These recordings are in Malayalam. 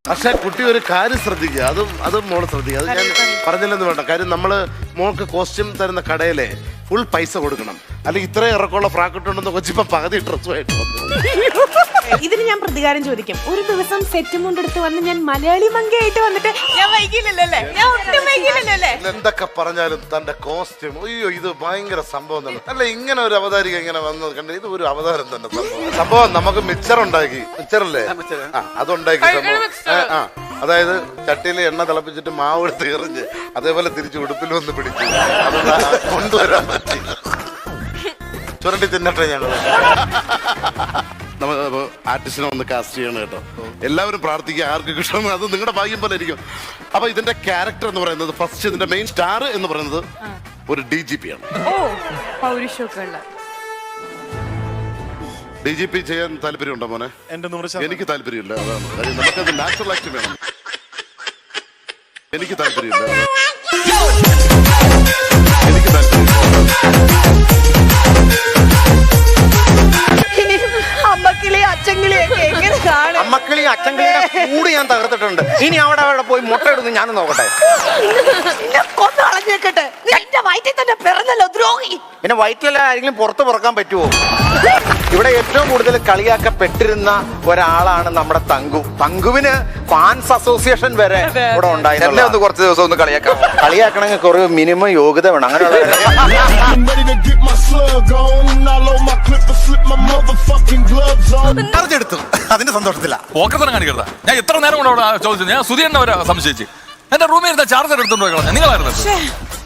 പക്ഷെ കുട്ടി ഒരു കാര്യം ശ്രദ്ധിക്കുക, അതും മോള് ശ്രദ്ധിക്കുക. അത് ഞാൻ പറഞ്ഞില്ലെന്ന് വേണ്ട കാര്യം. നമ്മള് മോൾക്ക് കോസ്റ്റ്യൂം തരുന്ന കടയിലെ ഫുൾ പൈസ കൊടുക്കണം. അല്ലെങ്കിൽ ഇത്രയും ഇറക്കമുള്ള ഫ്രാക്ക് ഇട്ടുണ്ടെന്ന് കൊച്ചിപ്പോ പകുതി ഡ്രസ്സുമായിട്ട് വന്നു. ഇതിന് ഞാൻ പ്രതികാരം ചോദിക്കും. ഒരു ദിവസം സെറ്റ് മുണ്ടെടുത്ത് വന്ന് ഞാൻ മലയാളി മങ്കയായിട്ട് വന്നിട്ട് ഞാൻ വൈകില്ലല്ലേ, ഞാൻ ഒട്ടും വൈകില്ലല്ലേ. എന്തൊക്കെ പറഞ്ഞാലും തന്റെ കോസ്റ്റ്യൂം, അയ്യോ ഇത് ഭയങ്കര സംഭവം തന്നെ. അല്ല ഇങ്ങനെ ഒരു അവതാരിക ഇങ്ങനെ വന്നത് കണ്ട, ഇത് ഒരു അവതാരം തന്നെ സംഭവം. നമുക്ക് മിച്ചർ ഉണ്ടാക്കി, മിച്ചറല്ലേ അതുണ്ടാക്കി സംഭവം. അതായത് ചട്ടിയിൽ എണ്ണ തിളപ്പിച്ചിട്ട് മാവ് എടുത്ത് എറിഞ്ഞ് അതേപോലെ തിരിച്ച് ഉടുപ്പിൽ വന്ന് പിടിച്ചു അത് കൊണ്ടുവരാൻ പറ്റി. ചുരണ്ടി തിന്നട്ടെ ഞങ്ങൾ. നമ്മൾ ആർട്ടിസ്റ്റിനെ ഒന്ന് കാസ്റ്റ് ചെയ്യണം കേട്ടോ. എല്ലാവരും പ്രാർത്ഥിക്കുക ആർക്ക് കിട്ടണം, അത് നിങ്ങളുടെ ഭാഗ്യം പോലെ ഇരിക്കും. അപ്പൊ ഇതിന്റെ ക്യാരക്ടർ എന്ന് പറയുന്നത്, ഫസ്റ്റ് ഇതിന്റെ മെയിൻ സ്റ്റാർ എന്ന് പറയുന്നത് ഒരു DGP ആണ്. DGP ചെയ്യാൻ താല്പര്യമുണ്ടോ മോനെ? എനിക്ക് താല്പര്യമില്ല, അതാണ് കാര്യം. നമുക്കത് നാച്ചുറൽ ആക്ട് വേണം. എനിക്ക് താല്പര്യമില്ല, എനിക്ക് താല്പര്യമില്ല. അമ്മക്കിളി അച്ചങ്കിളിയുടെ കൂട് ഞാൻ തകർത്തിട്ടുണ്ട്. ഇനി അവിടെ പോയി മുട്ട ഇടുന്നു ഞാൻ നോക്കട്ടെ. പിന്നെ വയറ്റിലല്ല ആരെങ്കിലും പുറത്ത് പുറക്കാൻ പറ്റുമോ? ഇവിടെ ഏറ്റവും കൂടുതൽ കളിയാക്കപ്പെട്ടിരുന്ന ഒരാളാണ് നമ്മുടെ തങ്കു. തങ്കുവിന് ഫാൻസ് അസോസിയേഷൻ വരെ ഇവിടെ ഉണ്ടായിരുന്നു. ഒന്ന് കുറച്ച് ദിവസം ഒന്ന് കളിയാക്കണമെങ്കിൽ കുറെ മിനിമം യോഗ്യത വേണം. അങ്ങനെയുള്ള അതിന്റെ സന്തോഷത്തില്ല. ഞാൻ എത്ര നേരം കൊണ്ട് ചോദിച്ചത്, ഞാൻ സുധീരനെ സംശയിച്ചു. എന്റെ റൂമിൽ ഇരുന്ന ചാർജർ എടുത്തോണ്ട് നിങ്ങളായിരുന്നു.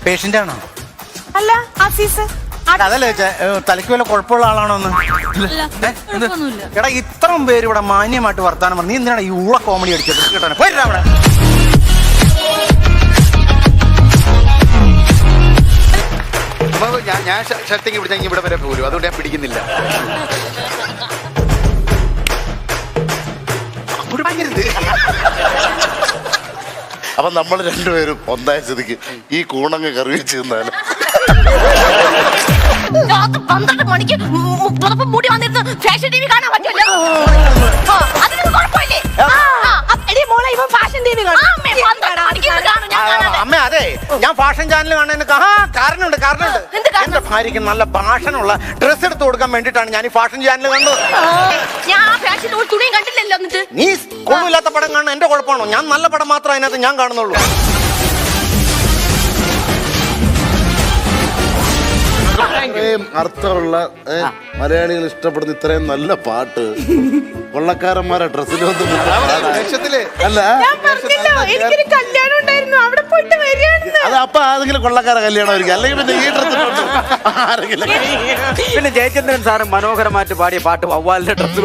പേഷ്യന്റ് ആണോ? അല്ല ആസീസ്. അതല്ലേ തലയ്ക്ക് വല്ല കുഴപ്പമുള്ള ആളാണോന്ന്? എടാ ഇത്രയും പേര് ഇവിടെ മാന്യമായിട്ട് വർത്താനം പറഞ്ഞു, നീ എന്തിനാണ് ഈ ഊള കോമഡി അടിച്ചത്? കേട്ടോ അവിടെ ഞാൻ ശക്തിക്ക് പിടിച്ചെങ്കിൽ ഇവിടെ വരെ പോരും, അതുകൊണ്ട് ഞാൻ പിടിക്കുന്നില്ല. അപ്പൊ നമ്മൾ രണ്ടുപേരും ഒന്നായ സ്ഥിതിക്ക് ഈ കൂണങ്ങ് കറി വെച്ച് തിന്നാലും 12 മണിക്ക് മൂടി വന്നിരുന്ന് ഫാഷൻ TV കാണാൻ പറ്റുമല്ലോ. അമ്മ അതെ, ഞാൻ ഫാഷൻ ചാനൽ കാണുന്നതിന് കാരണമുണ്ട്. എന്റെ ഭാര്യക്ക് നല്ല ഫാഷനുള്ള ഡ്രസ് എടുത്ത് കൊടുക്കാൻ വേണ്ടിട്ടാണ് ഞാൻ ഈ ഫാഷൻ ചാനൽ കണ്ടത്. നീ കൊള്ളില്ലാത്ത പടം കാണുന്ന എന്റെ കുഴപ്പമാണോ? ഞാൻ നല്ല പടം മാത്രമേ അതിനകത്ത് ഞാൻ കാണുന്നുള്ളൂ. ഇത്രയും അർത്ഥമുള്ള മലയാളികൾ ഇഷ്ടപ്പെടുന്ന ഇത്രയും നല്ല പാട്ട് കൊള്ളക്കാരന്മാരെ ഡ്രസ്സിൽ വന്ന് അല്ല അത് അപ്പൊ ആരെങ്കിലും കൊള്ളക്കാര കല്യാണമായിരിക്കും, അല്ലെങ്കിൽ പിന്നെ ഈ ഡ്രസ്സിൽ ആരെങ്കിലും. പിന്നെ ജയചന്ദ്രൻ സാറ് മനോഹരമായിട്ട് പാടിയ പാട്ട് വവ്വാലിന്റെ ഡ്രസ്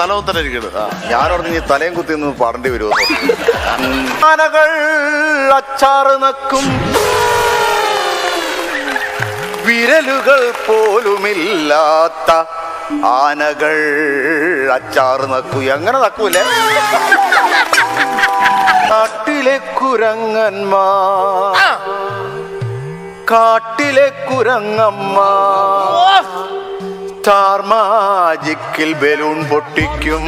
തലവുത്തന്നെ ഇരിക്കുന്നത്. ഞാനോട് നീ തലയും കുത്തി നിന്ന് പാടേണ്ടി വരുമോ? ആനകൾ അച്ചാറ് നക്കും, വിരലുകൾ പോലുമില്ലാത്ത ആനകൾ അച്ചാറ് നക്കൂ. എങ്ങനെ നക്കൂലേ? കാട്ടിലെ കുരങ്ങന്മാർ, കാട്ടിലെ കുരങ്ങമ്മ സ്റ്റാർ മാജിക്കിൽ ബലൂൺ പൊട്ടിക്കും.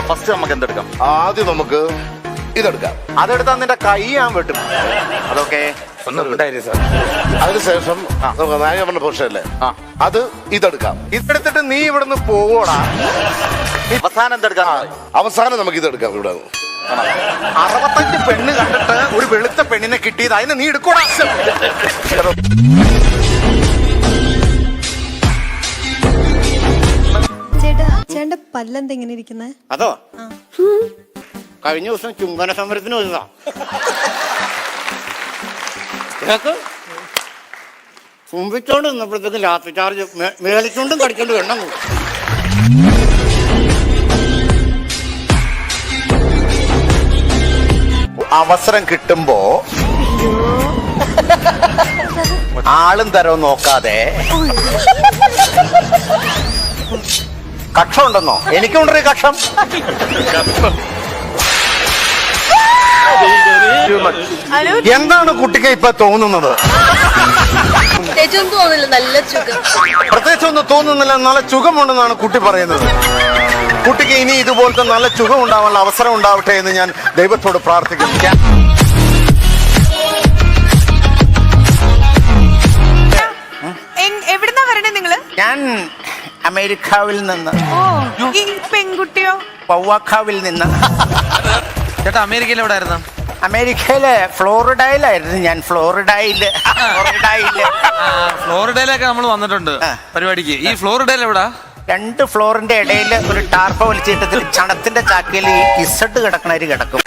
ഫസ്റ്റ് നമുക്ക് എന്തെടുക്കാം? ആദ്യം നമുക്ക് ഇതെടുക്കാം. അതെടുത്താൽ നിന്റെ കൈ ഞാൻ വെട്ടും. അതൊക്കെ അതിനുശേഷം നായകന്റെ പോഷല്ലേ, അത് ഇതെടുക്കാം. ഇതെടുത്തിട്ട് നീ ഇവിടുന്ന് പോവോടാ. അവസാനം എന്തെടുക്കാം? അവസാനം നമുക്ക് ഇതെടുക്കാം. ഇവിടെ 65 പെണ്ണ് കണ്ടിട്ട് ഒരു വെളുത്ത പെണ്ണിനെ കിട്ടിയത്, അതിന് നീ എടുക്കൂടാ. ചേട്ടന്റെ പല്ലെന്താ ഇങ്ങനെ ഇരിക്കുന്നേ? അതോ കഴിഞ്ഞ ദിവസം ചുംബന സമരത്തിന് വരുന്നതാ. ചുംബിച്ചോണ്ട് നിന്നപ്പോഴത്തേക്കും ലാസ്റ്റ് ചാർജ് മേളിച്ചോണ്ടും കടിച്ചോണ്ട് എണ്ണം കൂട്ടും. അവസരം കിട്ടുമ്പോ ആളും തരവും നോക്കാതെ കക്ഷം ഉണ്ടെന്നോ? എനിക്കുണ്ടൊരു കക്ഷം. എന്താണ് കുട്ടിക്ക് ഇപ്പൊ തോന്നുന്നത്? പ്രത്യേകിച്ചൊന്നും തോന്നില്ല, നല്ല സുഖം. പ്രത്യേകിച്ചൊന്നും തോന്നുന്നില്ല, നല്ല സുഖമുണ്ടെന്നാണ് കുട്ടി പറയുന്നത്. കുട്ടിക്ക് ഇനി ഇതുപോലത്തെ നല്ല സുഖം ഉണ്ടാവാനുള്ള അവസരം ഉണ്ടാവട്ടെ എന്ന് ഞാൻ ദൈവത്തോട് പ്രാർത്ഥിക്കുന്നു. എവിടുന്നാ വരണേ നിങ്ങള്? ഞാൻ അമേരിക്കാവിൽ നിന്ന്. ഈ പെൺകുട്ടിയോ? പൗവാക്കാവിൽ നിന്ന്. ചേട്ടാ അമേരിക്കയിൽ എവിടെ ആയിരുന്നു? അമേരിക്കയിലെ ഫ്ലോറിഡയിലായിരുന്നു ഞാൻ. ഫ്ലോറിഡയില്. ഫ്ലോറിഡയിലൊക്കെ നമ്മൾ വന്നിട്ടുണ്ട് പരിപാടിക്ക്. ഈ ഫ്ലോറിഡയിൽ എവിടാ? 2 ഫ്ലോറിന്റെ ഇടയിൽ ഒരു ടാർപ്പ വലിച്ചിട്ടത്തിൽ ചണത്തിന്റെ ചാക്കയിൽ ഇസഡ് കിടക്കണവര് കിടക്കും.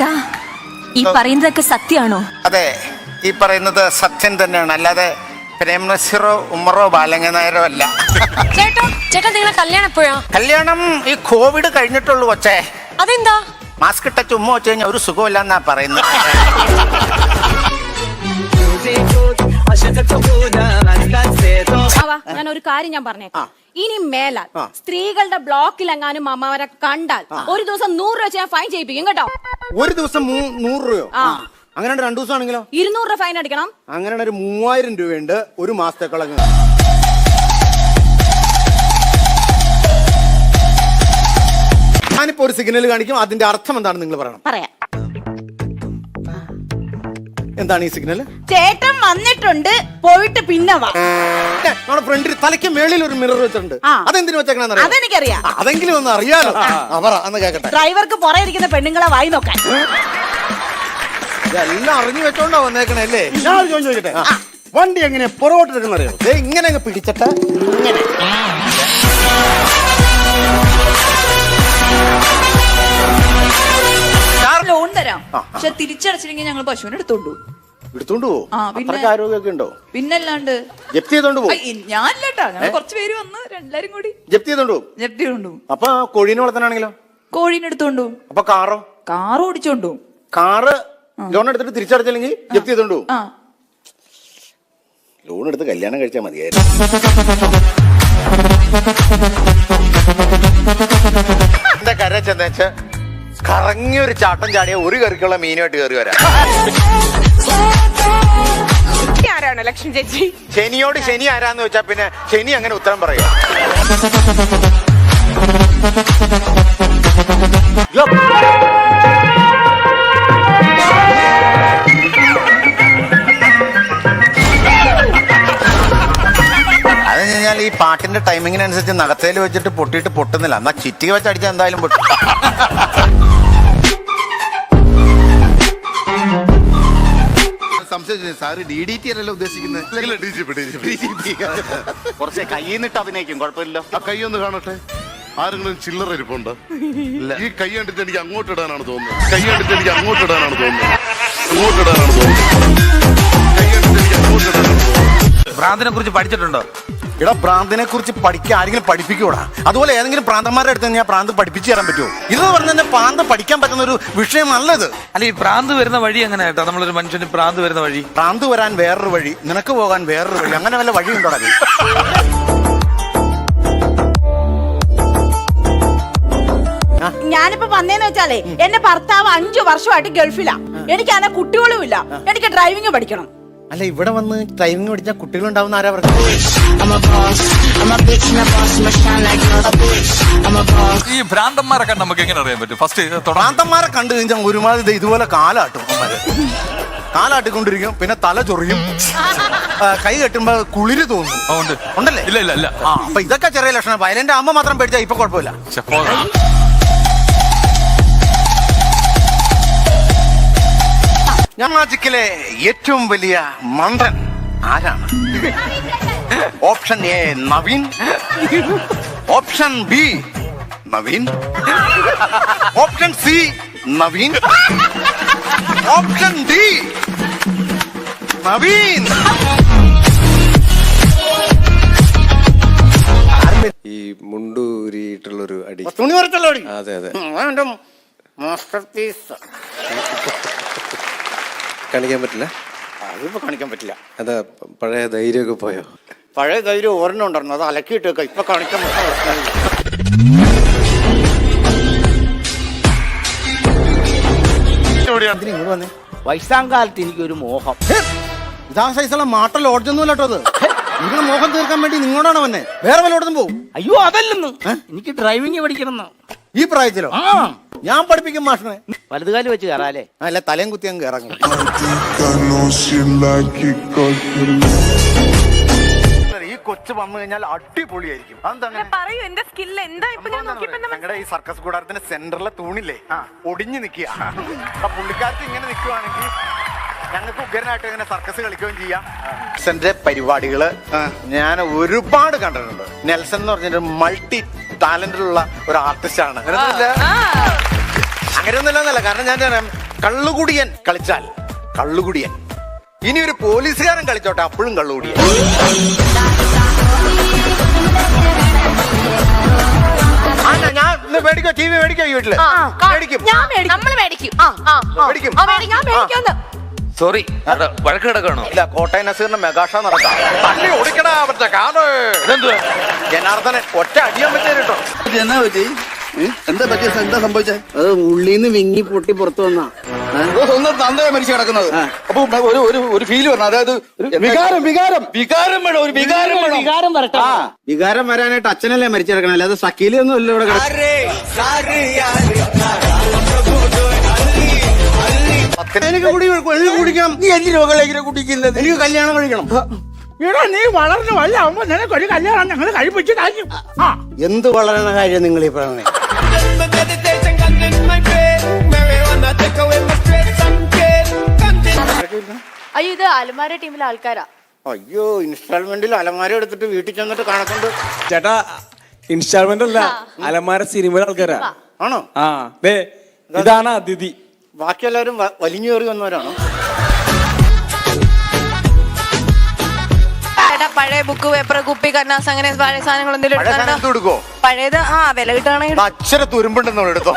ഈ പറയുന്നതൊക്കെ സത്യമാണോ? അതെ, ഈ പറയുന്നത് സത്യം തന്നെയാണ്, അല്ലാതെ പ്രേംനസീറോ ഉമ്മറോ ബാലങ്ങ നായരോ അല്ല. ചേട്ടാ നിങ്ങളെ കല്യാണം എപ്പോഴാ? കല്യാണം ഈ കോവിഡ് കഴിഞ്ഞിട്ടുള്ളൂ കൊച്ചേ. അതെന്താ? മാസ്ക് ഇട്ട ചുമ്മ വെച്ച് കഴിഞ്ഞാൽ ഒരു സുഖമില്ലെന്നാ പറയുന്നത്. ഞാൻ ഒരു കാര്യം ഞാൻ പറഞ്ഞേക്കാം. ഇനി മേലാൽ സ്ത്രീകളുടെ ബ്ലോക്കിലെങ്ങാനും അമ്മമാരെ കണ്ടാൽ ഒരു ദിവസം 100 രൂപ ഞാൻ ഫൈൻ ചെയ്യിപ്പിക്കും കേട്ടോ. ഒരു ദിവസം 100 രൂപയോ? അങ്ങനെ 2 ദിവസം ആണെങ്കിലോ? 200 രൂപ ഫൈൻ അടിക്കണം. അങ്ങനെ ഒരു 3000 രൂപയുണ്ട് ഒരു മാസത്തേക്കുള്ള. ഞാനിപ്പോ ഒരു സിഗ്നൽ കാണിക്കും, അതിന്റെ അർത്ഥം എന്താണെന്ന് നിങ്ങൾ പറയണം. പറയാം. എന്താണ് ഈ സിഗ്നൽ? ചേട്ടൻ വന്നിട്ടുണ്ട്, പോയിട്ട് പിന്നെ വാ. നമ്മുടെ ഫ്രണ്ടിൽ തലയ്ക്ക് മേളിൽ ഒരു മിറർ വെച്ചിട്ടുണ്ട്. അതെന്തിനു വെച്ചേക്കണെന്ന് അതെനിക്കറിയാം. അതെങ്കിലും ഒന്ന് അറിയാലോ. പറ, അന്ന് കേക്കട്ടെ. ഡ്രൈവർക്ക് പുറകെ ഇരിക്കുന്ന പെണ്ണുങ്ങളെ വായി നോക്കാൻ. ഇതെല്ലാം അറിഞ്ഞു വെച്ചോണ്ടാ വന്നേക്കണേ അല്ലേ? ഞാൻ ഒരു ചോദ്യം ചോദിക്കട്ടെ. വണ്ടി എങ്ങനെ പുറകോട്ട് എടുക്കുന്ന അറിയോ? ഇങ്ങനെ അങ്ങ് പിടിച്ചിട്ട് ഇങ്ങനെ. ലോൺ തരാം, പക്ഷെ തിരിച്ചടച്ചില്ലെങ്കിൽ ഞങ്ങൾ പശുവിനെ എടുത്തോണ്ടു. എടുത്തോണ്ട് പോവോ? അത്രയ്ക്ക് ആരോഗ്യമൊക്കെ ഉണ്ടോ? പിന്നല്ലാണ്ട് ജപ്തി ചെയ്തോണ്ട് പോകും. ഞാനില്ലട്ടാ, ഞങ്ങൾ കുറച്ച് പേര് വന്ന് എല്ലാരും കൂടി ജപ്തി ചെയ്തോണ്ട് പോകും. ജപ്തി കൊണ്ടു. അപ്പൊ കോഴീനെ വളർത്താനാണെങ്കിലോ? കോഴീനെ എടുത്തോണ്ടു. അപ്പൊ കാറോ? കാർ ഓടിച്ചോണ്ടു. കാറ് ലോൺ എടുത്തിട്ട് തിരിച്ചടച്ചില്ലെങ്കിൽ ജപ്തി ചെയ്തോണ്ട് പോകും. ലോൺ എടുത്ത് കല്യാണം കഴിച്ചാൽ മതിയായിരുന്നു. എന്റെ കര ചെന്നേച്ച് കറങ്ങിയൊരു ചാട്ടം ചാടിയ ഒരു കറിക്കുള്ള മീനുമായിട്ട് കയറി വരാം. ആരാണ് ലക്ഷ്മി ചേച്ചി? ശനിയോട് ശനി ആരാന്ന് വെച്ചാ പിന്നെ ശനി അങ്ങനെ ഉത്തരം പറയും. അത് കഴിഞ്ഞാൽ ഈ പാട്ടിന്റെ ടൈമിങ്ങിനനുസരിച്ച് നഖത്തേൽ വെച്ചിട്ട് പൊട്ടിയിട്ട് പൊട്ടുന്നില്ല. എന്നാ ചിറ്റിക വെച്ച് അടിച്ചാൽ എന്തായാലും പൊട്ടും. സാറ് DDT അല്ലല്ലോ ഉദ്ദേശിക്കുന്നത്? കുറച്ച് കയ്യിന്നിട്ട് അഭിനയിക്കും, കുഴപ്പമില്ലല്ലോ. ആ കൈ ഒന്ന് കാണട്ടെ. ആരെങ്കിലും ചില്ലറ ഇരിപ്പുണ്ട്? ഈ കൈ കണ്ടിട്ട് എനിക്ക് അങ്ങോട്ട് ഇടാനാണ് തോന്നുന്നത്. കൈ കണ്ടിട്ട് എനിക്ക് അങ്ങോട്ട് ഇടാനാണ് തോന്നുന്നത്. അങ്ങോട്ട് ഇടാനാണ് തോന്നുന്നത്. കൈ കണ്ടിട്ട് എനിക്ക് അങ്ങോട്ട് ഇടാനാണ് തോന്നുന്നത്. ഭ്രാന്തിനെ കുറിച്ച് പഠിച്ചിട്ടുണ്ടോ? ഇവിടെ ഭ്രാന്തിനെ കുറിച്ച് പഠിക്കാൻ ആരെങ്കിലും പഠിപ്പിക്കൂടാ. അതുപോലെ ഏതെങ്കിലും പ്രാന്തന്മാരുടെ അടുത്ത് ഞാൻ ഭ്രാന്ത് പഠിപ്പിച്ചു തരാൻ പറ്റുമോ? ഇതെന്ന് പറഞ്ഞാൽ പ്രാന്ത് പഠിക്കാൻ പറ്റുന്ന ഒരു വിഷയം നല്ലത്. അല്ല, ഈ ഭ്രാന്ത് വരുന്ന വഴി എങ്ങനെ കേട്ടോ? നമ്മളൊരു മനുഷ്യന് ഭ്രാന്ത് വരുന്ന വഴി. ഭ്രാന്ത് വരാൻ വേറൊരു വഴി, നിനക്ക് പോകാൻ വേറൊരു വഴി, അങ്ങനെ വല്ല വഴി ഉണ്ടോ? ഞാനിപ്പോ വന്നേന്ന് വെച്ചാലേ എന്റെ ഭർത്താവ് 5 വർഷമായിട്ട് ഗൾഫിലാ. എനിക്ക് അങ്ങനെ കുട്ടികളും ഇല്ല. എനിക്ക് ഡ്രൈവിംഗ് പഠിക്കണം. അല്ല, ഇവിടെ വന്ന് ഡ്രൈവിംഗ് പഠിച്ചാൽ കുട്ടികളുണ്ടാവുന്ന ആരാ പറഞ്ഞത്? ഈ ഭ്രാന്തന്മാരൊക്കെ നമുക്ക് എങ്ങനെ അറിയാൻ പറ്റും? ഫസ്റ്റ് ഭ്രാന്തന്മാരെ കണ്ടു കഴിഞ്ഞാൽ ഒരുമാതിരി ഇതുപോലെ കാലാട്ടും. കാലാട്ടിക്കൊണ്ടിരിക്കും, പിന്നെ തല ചൊറിയും, കൈ കെട്ടുമ്പോ കുളിര് തോന്നും. ഉണ്ടല്ലേ? ഇല്ല ഇല്ല ഇല്ല. അപ്പൊ ഇതൊക്കെ ചെറിയ ലക്ഷണം. വയലന്റ് അമ്മ മാത്രം പേടിച്ചാൽ ഇപ്പൊ കുഴപ്പമില്ല. ഞാൻ മാജിക്കിലെ ഏറ്റവും വലിയ മന്ത്രൻ ആരാണ്? Option A Naveen, option B Naveen, option C Naveen, option D Naveen. ഈ മുണ്ടൂരിയിട്ടുള്ളൊരു അടി. തുണി വരച്ചല്ലോ അടി. അതെ അതെ. Masterpiece. കാണിക്കാൻ പറ്റില്ല. അതിപ്പോ കാണിക്കാൻ പറ്റില്ല. അതാ പഴയ ധൈര്യമൊക്കെ പോയോ? പഴയ ധൈര്യം ഒരെണ്ണം ഉണ്ടായിരുന്നു, അത് അലക്കിയിട്ട് വെക്കാം. ഇപ്പൊ കാണിക്കാൻ പറ്റില്ല. വയസ്സാം കാലത്ത് എനിക്കൊരു മോഹം. ഇതാ സൈസുള്ള മാട്ട ലോഡ്ജൊന്നും അല്ലോ അത്. നിങ്ങളുടെ മോഹം തീർക്കാൻ വേണ്ടി നിങ്ങളോടാണ് വന്നെ. വേറെ വല്ലയിടത്തും പോകും. അയ്യോ അതല്ലെന്ന്, എനിക്ക് ഡ്രൈവിംഗ് പഠിക്കണം. ഈ പ്രായത്തിലോ? ഞാൻ പഠിപ്പിക്കും മാഷിനെ. വലതുകാലം വെച്ച് കയറാല്ലേ? അല്ല, തലയും കുത്തി അങ്ങ് ഇറങ്ങും. ഈ കൊച്ചു വന്നു കഴിഞ്ഞാൽ അടിപൊളിയായിരിക്കും. പറയൂ, എന്റെ സ്കില്ല് എന്താ? ഇപ്പൊ ഞാൻ നോക്കിയപ്പോ ഞങ്ങളുടെ ഈ സർക്കസ് കൂടാരത്തിന്റെ സെന്ററിലെ തൂണില്ലേ ഒടിഞ്ഞു നിൽക്കുക. അപ്പൊ പുള്ളിക്കാർക്ക് ഇങ്ങനെ നിൽക്കുവാണെങ്കിൽ ഞങ്ങൾക്ക് ഉഗ്രനായിട്ട് ഇങ്ങനെ സർക്കസ് കളിക്കുകയും ചെയ്യാം. നെൽസന്റെ പരിപാടികള് ഞാൻ ഒരുപാട് കണ്ടിട്ടുണ്ട്. നെൽസൺ എന്ന് പറഞ്ഞൊരു മൾട്ടി ടാലന്റിലുള്ള ഒരു ആർട്ടിസ്റ്റ് ആണ്. അങ്ങനെയൊന്നുമില്ല, കാരണം ഞാൻ കള്ളുകുടിയൻ കളിച്ചാൽ കള്ളുകുടിയൻ, ഇനി ഒരു പോലീസുകാരൻ കളിച്ചോട്ടെ അപ്പോഴും കള്ളുകുടിയൻ. ഞാൻ മേടിക്കോ, ടി വി മേടിക്കോ ഈ വീട്ടില്? മേടിക്കും. നമ്മള് മേടിക്കും. മേടിക്കും. ഞാൻ മേടിക്കാന്ന്. സോറി, വഴക്ക് കിടക്കണോ? ഇല്ല, കോട്ടയം നസീറിന്റെ മെഗാഷ നടക്കാം. തള്ളി ഓടിക്കടാ പറ്റ കാണ്. ജനാർദ്ദനൻ ഒറ്റ അടിയാൻ പറ്റേ കേട്ടോ. എന്നാ പറ്റി? എന്താ പറ്റിയ? എന്താ സംഭവിച്ചത്? അത് ഉള്ളിന്ന് വിങ്ങി പൊട്ടി പുറത്തു വന്നാ സ്വന്തം തന്തയെ മരിച്ചു കിടക്കുന്നത്. അപ്പൊ ഒരു ഫീല് പറഞ്ഞു, അതായത് വികാരം വികാരം വികാരം വേണം, ഒരു വികാരം വേണം. വികാരം വരട്ടെ. വികാരം വരാനായിട്ട് അച്ഛനല്ലേ മരിച്ചു കിടക്കണം, അല്ലാതെ സക്കീലൊന്നും അല്ല ഇവിടെ എനിക്ക് കുടിക്കണം. നീ എന്ത് രോഗികളെ കുടിക്കുന്നത്? എനിക്ക് കല്യാണം കഴിക്കണം. എടാ, നീ വളർന്നു വല്ലാകുമ്പോ നിനക്ക് ഒരു കല്യാണം ഞങ്ങൾ കഴിപ്പിച്ച് കാര്യം. എന്ത് വളരണ കാര്യം നിങ്ങൾ ഈ പറഞ്ഞേ? അയ്യോ, ഇത് അലമാര ടീമിലെ ആൾക്കാരാ. അയ്യോ, ഇൻസ്റ്റാൾമെന്റിൽ അലമാര എടുത്തിട്ട് വീട്ടിൽ ചെന്നിട്ട് കണക്കുണ്ട്. ചേട്ടാ, ഇൻസ്റ്റാൾമെന്റ് അല്ല, അലമാര സിനിമയുടെ ആൾക്കാരാ. ആണോ? ആ, ദേ ഇതാണ് അതിഥി. ബാക്കി എല്ലാവരും വലിഞ്ഞു കയറി വന്നവരാണോ? പഴയ ബുക്ക്, പേപ്പർ, കുപ്പി, കന്നാസ്, അങ്ങനെ പഴയ സാധനങ്ങൾ എന്തെങ്കിലും കൊടുക്കോ? പഴയത് വില കിട്ടുകയാണെങ്കിൽ അക്ഷര തുരുമ്പുണ്ടെന്നോ എടുത്തോ.